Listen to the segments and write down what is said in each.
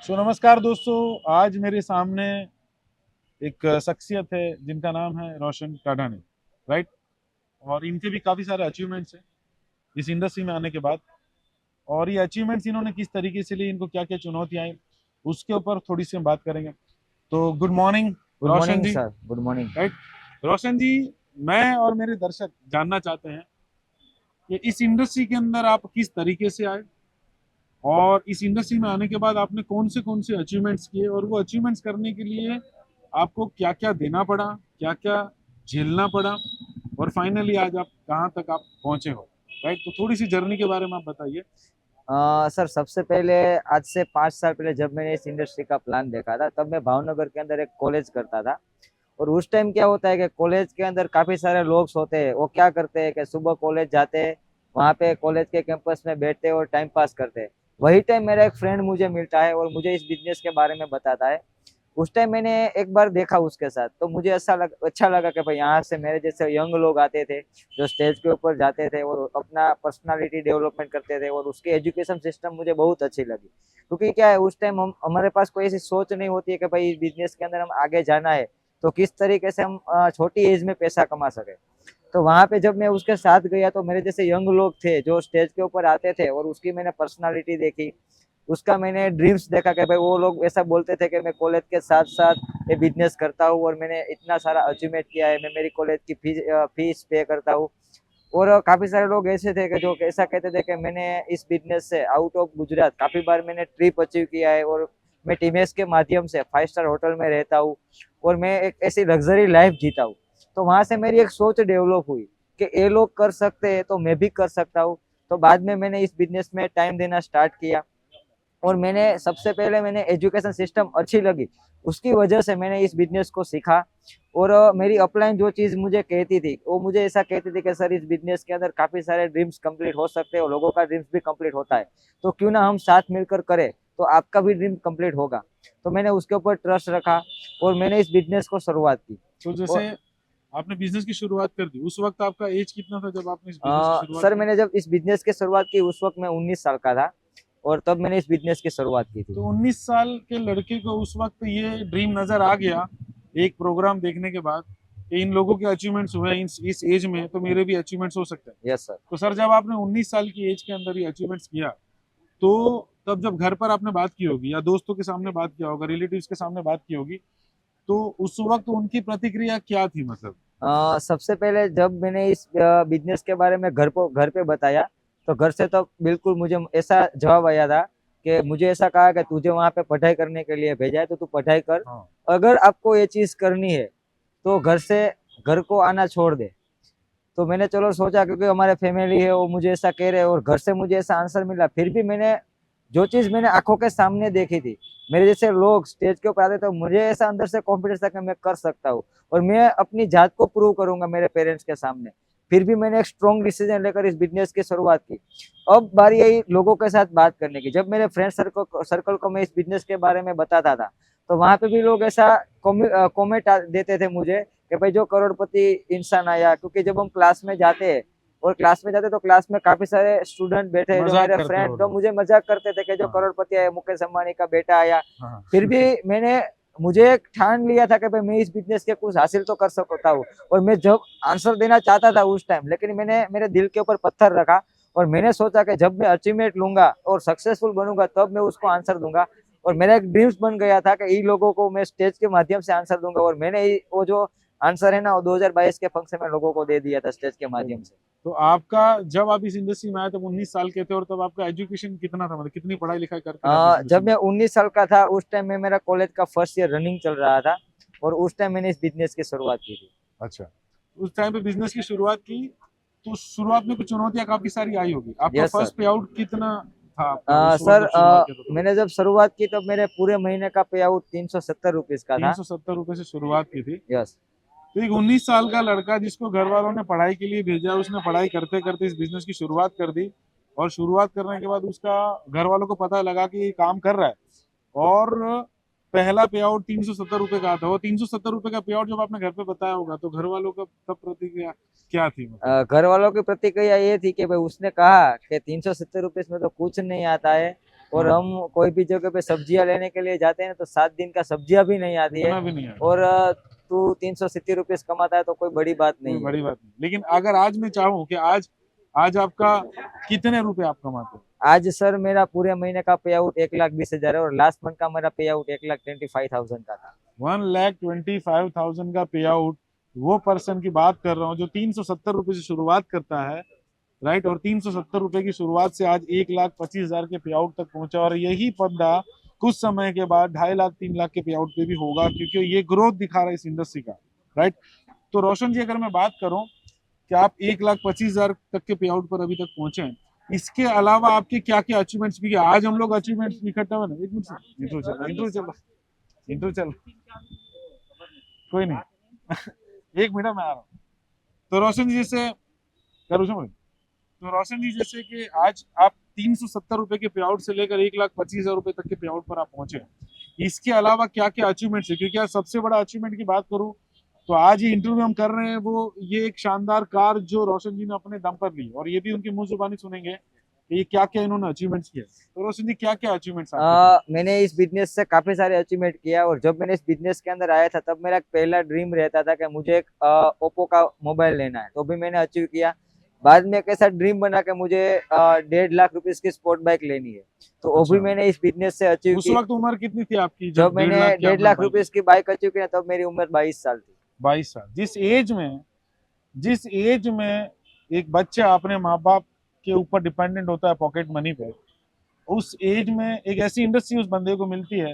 नमस्कार दोस्तों। आज मेरे सामने एक शख्सियत है जिनका नाम है रोशन टाडानी, राइट। और इनके भी काफ़ी सारे अचीवमेंट्स हैं इस इंडस्ट्री में आने के बाद। और ये अचीवमेंट्स इन्होंने किस तरीके से लिए, इनको क्या क्या चुनौतियाँ आई, उसके ऊपर थोड़ी सी हम बात करेंगे। तो गुड मॉर्निंग गुड रोशन मॉर्निंग जी। सर। Good morning. राइट। रोशन जी, मैं और मेरे दर्शक जानना चाहते हैं कि इस इंडस्ट्री के अंदर आप किस तरीके से आए, और इस इंडस्ट्री में आने के बाद आपने कौन से अचीवमेंट्स किए, और वो अचीवमेंट्स करने के लिए आपको क्या क्या देना पड़ा, क्या क्या झेलना पड़ा, और फाइनली आज आप कहाँ तक आप पहुंचे हो। राइट। तो थोड़ी सी जर्नी के बारे में आप बताइए। सर, सबसे पहले आज से 5 साल पहले जब मैंने इस इंडस्ट्री का प्लान देखा था, तब मैं भावनगर के अंदर एक कॉलेज करता था। और उस टाइम क्या होता है कि कॉलेज के अंदर काफी सारे लोग होते हैं। वो क्या करते हैं कि सुबह कॉलेज जाते हैं, वहाँ पे कॉलेज के कैंपस में बैठते हैं और टाइम पास करते हैं। वही टाइम मेरा एक फ्रेंड मुझे मिलता है और मुझे इस बिजनेस के बारे में बताता है। उस टाइम मैंने एक बार देखा उसके साथ, तो मुझे अच्छा लगा कि भाई यहाँ से मेरे जैसे यंग लोग आते थे जो स्टेज के ऊपर जाते थे और अपना पर्सनालिटी डेवलपमेंट करते थे, और उसकी एजुकेशन सिस्टम मुझे बहुत अच्छी लगी। क्योंकि क्या है, उस टाइम हम हमारे पास कोई ऐसी सोच नहीं होती है कि भाई इस बिजनेस के अंदर हम आगे जाना है तो किस तरीके से हम छोटी एज में पैसा कमा सके। तो वहां पे जब मैं उसके साथ गया तो मेरे जैसे यंग लोग थे जो स्टेज के ऊपर आते थे, और उसकी मैंने पर्सनालिटी देखी, उसका मैंने ड्रीम्स देखा कि भाई वो लोग ऐसा बोलते थे कि मैं कॉलेज के साथ साथ ये बिजनेस करता हूँ और मैंने इतना सारा अचीवमेंट किया है, मैं मेरी कॉलेज की फीस पे करता हूँ। और काफी सारे लोग ऐसे थे कि जो ऐसा कहते थे कि मैंने इस बिजनेस से आउट ऑफ गुजरात काफी बार मैंने ट्रिप अचीव किया है, और मैं टीमएस के माध्यम से 5 स्टार होटल में रहता हूँ, और मैं एक ऐसी लग्जरी लाइफ जीता हूँ। तो वहां से मेरी एक सोच डेवलप हुई कि ये लोग कर सकते हैं तो मैं भी कर सकता हूँ। तो बाद में मैंने इस बिजनेस में टाइम देना स्टार्ट किया, और मैंने सबसे पहले मैंने एजुकेशन सिस्टम अच्छी लगी, उसकी वजह से मैंने इस बिजनेस को सीखा। और मेरी अपलाइन जो चीज मुझे कहती थी, वो मुझे ऐसा कहती थी कि सर, इस बिजनेस के अंदर काफी सारे ड्रीम्स कंप्लीट हो सकते हैं और लोगों का ड्रीम्स भी कंप्लीट होता है, तो क्यों ना हम साथ मिलकर करें, तो आपका भी ड्रीम कंप्लीट होगा। तो मैंने उसके ऊपर ट्रस्ट रखा और मैंने इस बिजनेस को शुरुआत की। तो जैसे और आपने बिजनेस की शुरुआत कर दी, उस वक्त आपका एज कितना था जब आपने इस बिजनेस की शुरुआत सर, की? मैंने जब इस बिजनेस की शुरुआत की उस वक्त मैं 19 साल का था, और तब मैंने इस बिजनेस की शुरुआत की थी। तो 19 साल के लड़के को उस वक्त ये ड्रीम नजर आ गया एक प्रोग्राम देखने के बाद कि इन लोगों के अचीवमेंट्स हुए इस एज में, तो मेरे भी अचीवमेंट्स हो सकते हैं। Yes sir. तो सर, जब आपने 19 साल की एज के अंदर ये अचीवमेंट्स किया, तो तब जब घर पर आपने बात की होगी, या दोस्तों के सामने बात किया होगा, रिलेटिव्स के सामने बात की होगी, तो उस वक्त उनकी प्रतिक्रिया क्या थी, मतलब? सबसे पहले जब मैंने इस बिजनेस के बारे में घर पे बताया, तो घर से तो बिल्कुल मुझे ऐसा जवाब आया था कि मुझे ऐसा कहा कि तुझे वहां पे पढ़ाई करने के लिए भेजा है तो तू पढ़ाई कर। हाँ। अगर आपको ये चीज करनी है तो घर को आना छोड़ दे। तो मैंने चलो सोचा, क्योंकि हमारे फैमिली है वो मुझे ऐसा कह रहे हैं और घर से मुझे ऐसा आंसर मिला, फिर भी मैंने जो चीज मैंने आंखों के सामने देखी थी, मेरे जैसे लोग स्टेज के ऊपर आते तो मुझे ऐसा अंदर से कॉन्फिडेंस था कि मैं कर सकता हूँ और मैं अपनी जात को प्रूव करूंगा मेरे पेरेंट्स के सामने। फिर भी मैंने एक स्ट्रॉन्ग डिसीजन लेकर इस बिजनेस की शुरुआत की। अब बारी आई लोगों के साथ बात करने की। जब मेरे फ्रेंड सर्कल को मैं इस बिजनेस के बारे में बताता था, तो वहां पे भी लोग ऐसा कॉमेंट देते थे मुझे कि भाई जो करोड़पति इंसान आया। क्योंकि जब हम क्लास में जाते हैं और क्लास में जाते तो क्लास में काफी सारे स्टूडेंट बैठे हैं जो मजाक मेरे करते हैं वो फ्रेंड, तो लोग। मुझे मजाक करते थे कि जो हाँ, करोड़पति आया, मुकेश अंबानी का बेटा आया। हाँ। फिर भी मुझे एक ठान लिया था कि भाई मैं इस बिजनेस के कुछ हासिल तो कर सकता हूँ। और मैं जब आंसर देना चाहता था उस टाइम, लेकिन मैंने मेरे दिल के ऊपर पत्थर रखा और मैंने सोचा कि जब मैं अचीवमेंट लूंगा और सक्सेसफुल बनूंगा तब मैं उसको आंसर दूंगा। और मेरा एक ड्रीम्स बन गया था कि इन लोगों को मैं स्टेज के माध्यम से आंसर दूंगा, और मैंने वो जो आंसर है ना, वो 2022 के फंक्शन में लोगों को दे दिया था स्टेज के माध्यम से। तो आपका, जब आप इस इंडस्ट्री में आए तब 19 साल के थे, और तब आपका एजुकेशन कितना था, मतलब कितनी पढ़ाई लिखाई करके आप इस इंडस्ट्री जब में मैं आए? 19 साल का था उस टाइम में मेरा कॉलेज का फर्स्ट ईयर रनिंग चल रहा था, और उस टाइम मैंने इस बिजनेस की शुरुआत की थी। अच्छा। उस टाइम पे बिजनेस की शुरुआत की, तो शुरुआत में कुछ चुनौतियां काफी सारी आई होगी। आपका यस सर। फर्स्ट पे आउट कितना था आपका उस वक्त सर, जब शुरुआत किया था तो? मैंने जब शुरुआत की तो मेरे पूरे महीने का पे आउट 370 रुपीज का तीन था। सौ सत्तर रुपए से शुरुआत की थी। यस। तो एक 19 साल का लड़का जिसको घर वालों ने पढ़ाई के लिए भेजा, उसने पढ़ाई करते करते इस बिजनेस की शुरुआत कर दी, और शुरुआत करने के बाद उसका घर वालों को पता लगा कि ये काम कर रहा है, और पहला पे आउट 370 रुपए का था। वो 370 रुपए का पे आउट जब आपने घर पे बताया होगा, तो घर वालों का तब प्रतिक्रिया क्या थी, मतलब? घर वालों की प्रतिक्रिया ये थी कि भाई उसने कहा कि 370 रुपीज में तो कुछ नहीं आता है, और हाँ। हम कोई भी जगह पे सब्जियां लेने के लिए जाते हैं तो 7 दिन का सब्जियां भी नहीं आती है। इतना भी नहीं है, और तू 370 रुपीज कमाता है तो कोई बड़ी बात कोई नहीं है। बड़ी बात नहीं। लेकिन अगर आज मैं चाहूँ कि आज आज आपका कितने रुपए आप कमाते हो? आज सर मेरा पूरे महीने का पे आउट 1,20,000 है और लास्ट मंथ का मेरा पे आउट 1,25,000 का था। 1,25,000 का पे आउट वो पर्सन की बात कर रहा हूँ जो 370 रुपए से शुरुआत करता है, राइट। और 370 रुपए की शुरुआत से आज 1,25,000 के पे आउट तक पहुंचा, और यही बंदा कुछ समय के बाद 2.5 लाख 3 लाख के पे आउट पे भी होगा, क्योंकि ये ग्रोथ दिखा रहा है इस इंडस्ट्री का, राइट। तो रोशन जी, अगर मैं बात करूं कि आप 1,25,000 तक के पे आउट पर अभी तक पहुंचे हैं, इसके अलावा आपके क्या क्या अचीवमेंट्स भी है? आज हम लोग अचीवमेंट्स इकट्ठा हुए ना, एक मिनट से इंट्रो चल कोई नहीं एक मिनट में आ रहा हूँ। तो रोशन जी जैसे करूँ समझ, तो रोशन जी जैसे कि आज आप 370 रुपए के पे आउट से लेकर 1,25,000 रुपए तक के पे आउट पर आप पहुंचे, इसके अलावा क्या क्या अचीवमेंट्स है? क्योंकि आज सबसे बड़ा अचीवमेंट की बात करूं तो आज ये इंटरव्यू हम कर रहे हैं, वो ये एक शानदार कार जो रोशन जी ने अपने दम पर ली, और ये भी उनकी मुंह जुबानी सुनेंगे कि ये क्या क्या इन्होंने अचीवमेंट्स किए। तो रोशन जी, क्या क्या अचीवमेंट्स आपके? मैंने इस बिजनेस से काफी सारे अचीवमेंट किया और जब मैंने इस बिजनेस के अंदर आया था तब मेरा पहला ड्रीम रहता था कि मुझे एक ओप्पो का मोबाइल लेना है, तो भी मैंने अचीव किया। बाद में एक ऐसा ड्रीम बना कि मुझे 1.5 लाख रुपीज की स्पोर्ट बाइक लेनी है, तो वो भी अच्छा, मैंने इस बिजनेस से अचीव उस की। वक्त उम्र कितनी थी आपकी जब जब मैंने 1.5 लाख की डेढ़ आपने लाख बाइक? रुपीज की बाइक अचीव की ना, तब मेरी उम्र 22 साल थी। 22 साल। जिस एज में एक बच्चा अपने माँ बाप के ऊपर डिपेंडेंट होता है पॉकेट मनी पे, उस एज में एक ऐसी इंडस्ट्री उस बंदे को मिलती है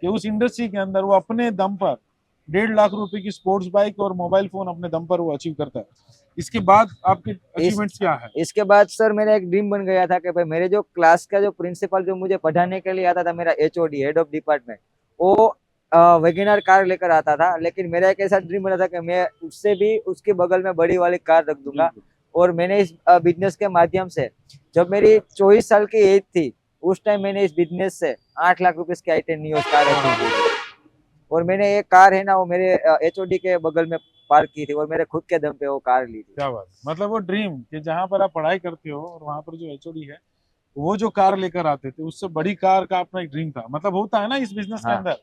कि उस इंडस्ट्री के अंदर वो अपने दम पर 1.5 लाख रुपए की स्पोर्ट्स बाइक और मोबाइल फोन अपने दम पर वो अचीव करता है। इसके बाद आपके इस अचीवमेंट्स क्या है? इसके बाद सर मेरा एक ड्रीम बन गया था कि भाई मेरे जो क्लास का जो प्रिंसिपल जो मुझे पढ़ाने के लिए आता था, मेरा एचओडी हेड ऑफ डिपार्टमेंट, वो वैगनर कार लेकर आता था। लेकिन मेरा एक ऐसा ड्रीम बना था कि मैं उससे भी उसके बगल में बड़ी वाली कार रख दूंगा। बिल्कुल। और मैंने इस बिजनेस के माध्यम से, जब मेरी 24 साल की एज थी, उस टाइम मैंने इस बिजनेस से 8 लाख रुपीज की आई10 नियोस कार अचीव की। और मैंने एक कार है ना, वो मेरे एचओडी के बगल में पार्क की थी और मेरे खुद के दम पे वो कार ली थी। क्या बात है। मतलब वो ड्रीम कि जहां पर आप पढ़ाई करते हो और वहां पर जो एचओडी है वो जो कार लेकर आते थे, उससे बड़ी कार का अपना एक ड्रीम था। मतलब होता है ना इस बिजनेस के हाँ। अंदर।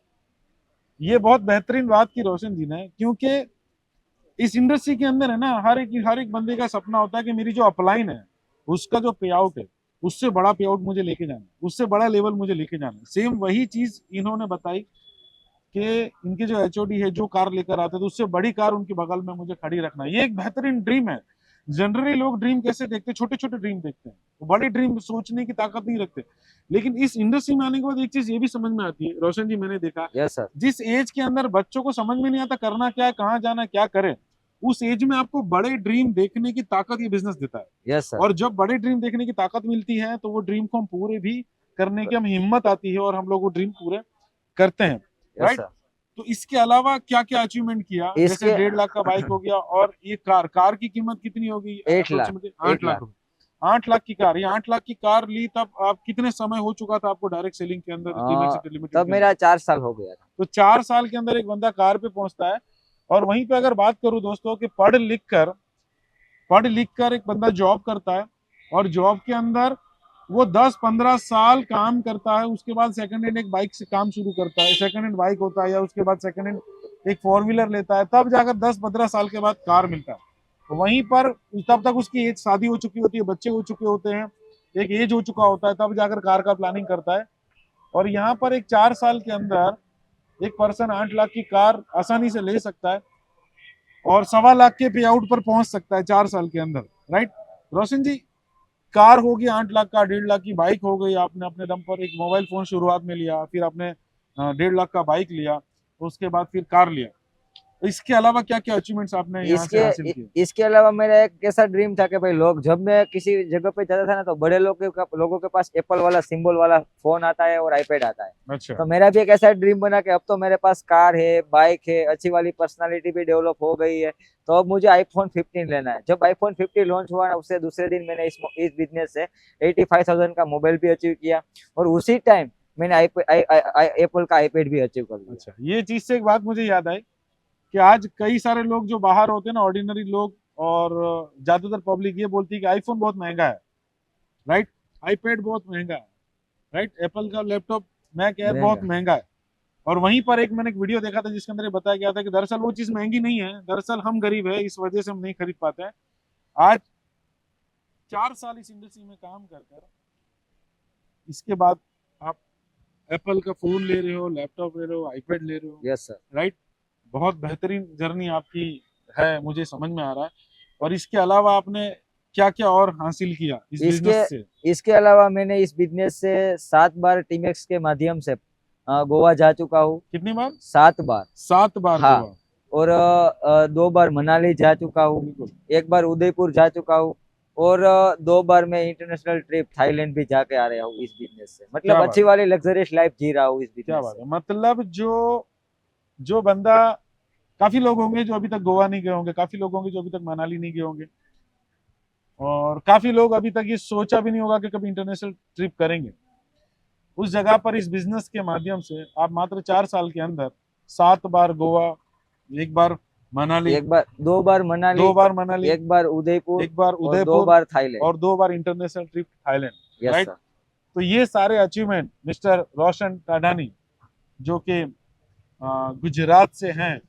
ये बहुत बेहतरीन बात की रोशन जी ने, क्योंकि इस इंडस्ट्री के अंदर है ना, हर एक बंदे का सपना होता है कि मेरी जो अपलाइन है उसका जो पे आउट है, उससे बड़ा पे आउट मुझे लेके जाना है, उससे बड़ा लेवल मुझे लेके जाना है। सेम वही चीज इन्होंने बताई कि इनके जो एचओडी है जो कार लेकर आते थे, उससे बड़ी कार उनके बगल में मुझे खड़ी रखना है। ये एक बेहतरीन ड्रीम है। जनरली लोग ड्रीम कैसे देखते हैं? छोटे छोटे ड्रीम देखते हैं, वो बड़े ड्रीम सोचने की ताकत नहीं रखते। लेकिन इस इंडस्ट्री में आने के बाद एक चीज ये भी समझ में आती है रोशन जी, मैंने देखा यस सर। जिस एज के अंदर बच्चों को समझ में नहीं आता करना क्या है, कहाँ जाना है, क्या करें, उस एज में आपको बड़े ड्रीम देखने की ताकत ये बिजनेस देता है। Yes sir. और जब बड़े ड्रीम देखने की ताकत मिलती है तो वो ड्रीम को हम पूरे भी करने की हम हिम्मत आती है और हम लोग वो ड्रीम पूरे करते हैं, यस राइट। सर। तो इसके अलावा क्या क्या अचीवमेंट किया? जैसे इसके 1.5 लाख का बाइक हो गया, और ये कार की कीमत कितनी होगी 8 लाख। अप्रोक्सीमेटली? 8 8 लाख लाख। रुपए। 8 लाख की कार, ये 8 लाख की कार ली तब आप कितने समय हो चुका था आपको डायरेक्ट सेलिंग के अंदर, डीमैक्स सिटी लिमिटेड तब के अंदर? मेरा 4 साल हो गया था। तो 4 साल के अंदर एक बंदा कार पे पहुंचता है। और वहीं पे अगर बात करूं दोस्तों कि पढ़ लिख कर एक बंदा जॉब करता है, और जॉब के अंदर वो 10-15 साल काम करता है, उसके बाद सेकंड हैंड एक बाइक से काम शुरू करता है, सेकंड हैंड बाइक होता है, या उसके बाद सेकंड हैंड एक 4 व्हीलर लेता है, तब जाकर 10-15 साल के बाद कार मिलता है। तो वहीं पर तब तक उसकी एज, शादी हो चुकी होती है, बच्चे हो चुके होते हैं, एक एज हो चुका होता है, तब जाकर कार का प्लानिंग करता है। और यहाँ पर एक 4 साल के अंदर एक पर्सन 8 लाख की कार आसानी से ले सकता है और 1.25 लाख के पे आउट पर पहुंच सकता है 4 साल के अंदर, राइट। रोशन जी, कार होगी 8 लाख का, 1.5 लाख की बाइक हो गई, आपने अपने दम पर एक मोबाइल फोन शुरुआत में लिया, फिर आपने 1.5 लाख का बाइक लिया, उसके बाद फिर कार लिया। तो इसके अलावा क्या क्या अचीवमेंट्स आपने यहाँ से हासिल किए? इसके अलावा मेरा एक ऐसा ड्रीम था कि भाई लोग, जब मैं किसी जगह पे जाता था ना, तो बड़े लोगों के पास एप्पल वाला सिंबल वाला फोन आता है और आईपैड आता है। अच्छा। तो मेरा भी एक ऐसा ड्रीम बना कि अब तो मेरे पास कार है, बाइक है, अच्छी वाली पर्सनालिटी भी डेवलप हो गई है, तो अब मुझे आईफोन 15 लेना है। जब आईफोन 15 लॉन्च हुआ ना, उससे दूसरे दिन मैंने इस बिजनेस से 85,000 का मोबाइल भी अचीव किया और उसी टाइम मैंने एप्पल का आईपैड भी अचीव कर लिया। अच्छा, ये चीज से एक बात मुझे याद आई कि आज कई सारे लोग जो बाहर होते हैं ना, ऑर्डिनरी लोग, और ज्यादातर पब्लिक ये बोलती है कि आईफोन बहुत महंगा है, राइट, आईपैड बहुत महंगा है। राइट। एप्पल का लैपटॉप मैक एयर महंगा। बहुत महंगा है। और वहीं पर मैंने एक वीडियो देखा था जिसके अंदर ये बताया गया था कि दरअसल वो चीज महंगी नहीं है, दरअसल हम गरीब है, इस वजह से हम नहीं खरीद पाते हैं। आज 4 साल इस इंडस्ट्री में काम कर कर इसके बाद आप एप्पल का फोन ले रहे हो, लैपटॉप ले रहे हो, आईपैड ले रहे हो, यस सर। राइट। बहुत बेहतरीन जर्नी आपकी है, मुझे समझ में आ रहा है। और इसके अलावा आपने क्या क्या और हासिल किया इस बिजनेस से? इसके अलावा मैंने इस बिजनेस से 7 बार टीमेक्स के माध्यम से गोवा जा चुका हूँ। कितनी बार? 7 बार। 7 बार हाँ। गोवा। और 2 बार मनाली जा चुका हूँ, बिल्कुल। 1 बार उदयपुर जा चुका हूँ, और 2 बार मैं इंटरनेशनल ट्रिप थाईलैंड भी जाके आ रहा हूँ इस बिजनेस से। मतलब क्या अच्छी बात वाली लग्जरियस लाइफ जी रहा हूँ इस क्या बिजनेस बात से। है। मतलब जो बंदा, काफी लोग होंगे जो अभी तक गोवा नहीं गए होंगे, काफी लोग होंगे जो अभी तक मनाली नहीं गए होंगे, और काफी लोग अभी तक ये सोचा भी नहीं होगा कि कभी इंटरनेशनल ट्रिप करेंगे। उस जगह पर इस बिजनेस के माध्यम से आप मात्र 4 साल के अंदर 7 बार गोवा, 1 बार मनाली, 2 बार मनाली, 2 बार मनाली, 1 बार उदयपुर, 1 बार और उदयपुर, 2 बार थाईलैंड। और 2 बार international trip Thailand, yes right. Sir. तो ये सारे अचीवमेंट मिस्टर रोशन टाडानी, जो कि गुजरात से हैं,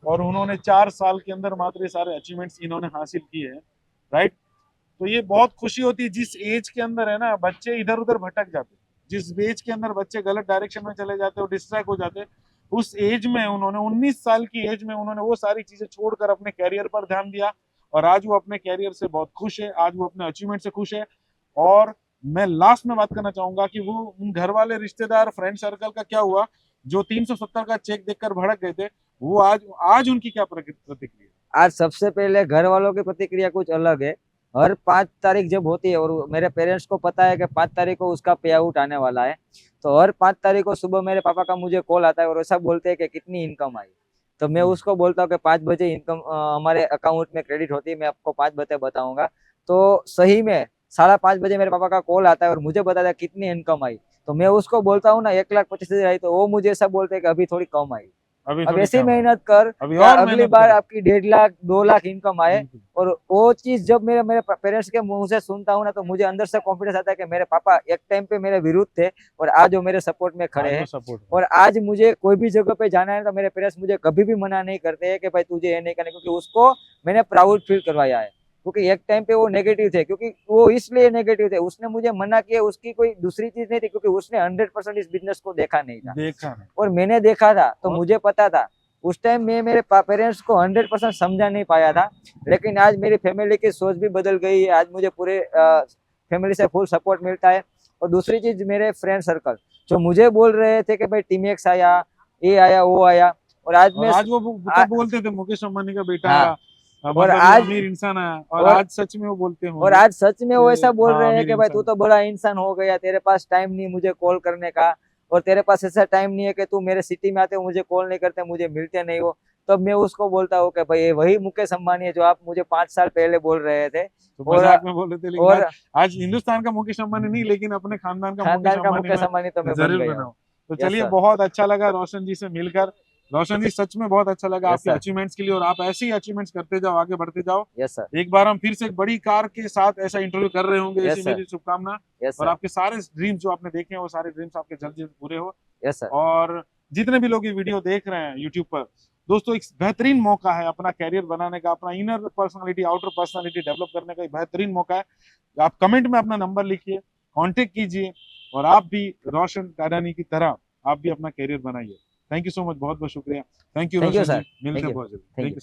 और उन्होंने 4 साल के अंदर मात्र ये सारे अचीवमेंट्स इन्होंने हासिल किए हैं, राइट। तो ये बहुत खुशी होती है जिस एज के अंदर है ना बच्चे इधर उधर भटक जाते हैं, जिस एज के अंदर बच्चे गलत डायरेक्शन में चले जाते हैं और डिस्ट्रैक्ट हो जाते हैं, उस एज में उन्होंने 19 साल की एज में उन्होंने वो सारी चीजें छोड़कर अपने कैरियर पर ध्यान दिया, और आज वो अपने कैरियर से बहुत खुश है, आज वो अपने अचीवमेंट से खुश है। और मैं लास्ट में बात करना चाहूंगा कि वो उन घर वाले, रिश्तेदार, फ्रेंड सर्कल का क्या हुआ जो 370 का चेक देखकर भड़क गए थे, वो आज आज उनकी क्या प्रतिक्रिया? आज सबसे पहले घर वालों की प्रतिक्रिया कुछ अलग है। हर 5 तारीख जब होती है, और मेरे पेरेंट्स को पता है कि 5 तारीख को उसका पे आउट आने वाला है, तो हर 5 तारीख को सुबह मेरे पापा का मुझे कॉल आता है और ऐसा बोलते हैं कि कितनी इनकम आई। तो मैं उसको बोलता हूँ कि 5 बजे इनकम हमारे अकाउंट में क्रेडिट होती है, मैं आपको 5 बजे बताऊंगा। तो सही में 5:30 बजे मेरे पापा का कॉल आता है और मुझे बताता है कितनी इनकम आई। तो मैं उसको बोलता हूँ ना 1,25,000 आई, तो वो मुझे ऐसा बोलते हैं कि अभी थोड़ी कम आई। अब थोड़ी ऐसी कम है, मेहनत कर, अभी क्या और अगली मेहनत बार करो। आपकी 1.5 लाख 2 लाख इनकम आए। बिल्कुल। और वो चीज जब मेरे मेरे पेरेंट्स के मुंह से सुनता हूँ ना, तो मुझे अंदर से कॉन्फिडेंस आता है कि मेरे पापा एक टाइम पे मेरे विरुद्ध थे और आज वो मेरे सपोर्ट में खड़े आज वो हैं। सपोर्ट और आज मुझे कोई भी जगह पे जाना है तो मेरे पेरेंट्स मुझे कभी भी मना नहीं करते हैं कि भाई तुझे ये नहीं करना, क्योंकि उसको मैंने प्राउड फील करवाया है। क्योंकि एक टाइम पे वो नेगेटिव थे, क्योंकि वो इसलिए नेगेटिव थे, उसने मुझे मना किया, उसकी कोई दूसरी चीज नहीं थी, क्योंकि उसने 100% इस बिजनेस को देखा नहीं था देखा है। और मैंने देखा था, तो और मुझे पता था। उस टाइम मैं मेरे पेरेंट्स को 100% समझा नहीं पाया था, लेकिन आज मेरी फैमिली की सोच भी बदल गई है। आज मुझे पूरे फैमिली से फुल सपोर्ट मिलता है। और दूसरी चीज, मेरे फ्रेंड सर्कल जो मुझे बोल रहे थे कि भाई टीमेक्स आया, ये आया, वो आया, और आज और मैं आज वो तब बोलते थे मुकेश अंबानी का बेटा हाँ, आया, और मतलब ये आज अमीर इंसान आया, और और आज सच में वो बोलते और होंगे आज सच में वो ऐसा कि बोल हाँ रहे हैं अमीर कि भाई तू इंसान। तो बड़ा इंसान हो गया, तेरे पास टाइम नहीं मुझे कॉल करने का, और तेरे पास ऐसा टाइम नहीं है कि तू मेरे सिटी में आते हो, मुझे कॉल नहीं करते, मुझे मिलते नहीं हो। तब मैं उसको बोलता हूँ कि भाई ये वही मुकेश अंबानी है जो आप मुझे 5 साल पहले बोल रहे थे। तो और मजाक में बोल रहे थे, लेकिन और आज हिंदुस्तान का मुकेश अंबानी नहीं, लेकिन अपने खानदान का मुकेश खानदान का अंबानी मुकेश में अंबानी तो मैं बन जरूर गया बना हूँ। हूं। तो यस चलिए, सर। बहुत अच्छा लगा रोशन जी से मिलकर। रोशन जी, सच में बहुत अच्छा लगा यस आपके सर। अचीवमेंट्स के लिए, और आप ऐसे ही अचीवमेंट्स करते जाओ, आगे बढ़ते जाओ। Yes sir. एक बार हम फिर से एक बड़ी कार के साथ ऐसा इंटरव्यू कर रहे होंगे, ऐसी यस सर। मेरी शुभकामना। यस और सर। आपके सारे ड्रीम्स जो आपने देखे हैं, वो सारे ड्रीम्स आपके जल्द जल्द पूरे हो। Yes sir. और जितने भी लोग ये वीडियो देख रहे हैं यूट्यूब पर, दोस्तों एक बेहतरीन मौका है अपना कैरियर बनाने का, अपना inner personality, outer personality develop करने का एक बेहतरीन मौका है। आप कमेंट में अपना नंबर लिखिए, कांटेक्ट कीजिए, और आप भी रोशन टाडानी की तरह आप भी अपना कैरियर बनाइए। थैंक यू सो मच, बहुत बहुत शुक्रिया। Thank you thank you Roshan ji, sir. मिलते थैंक हैं यू। बहुत जल्दी। Thank thank you. यू।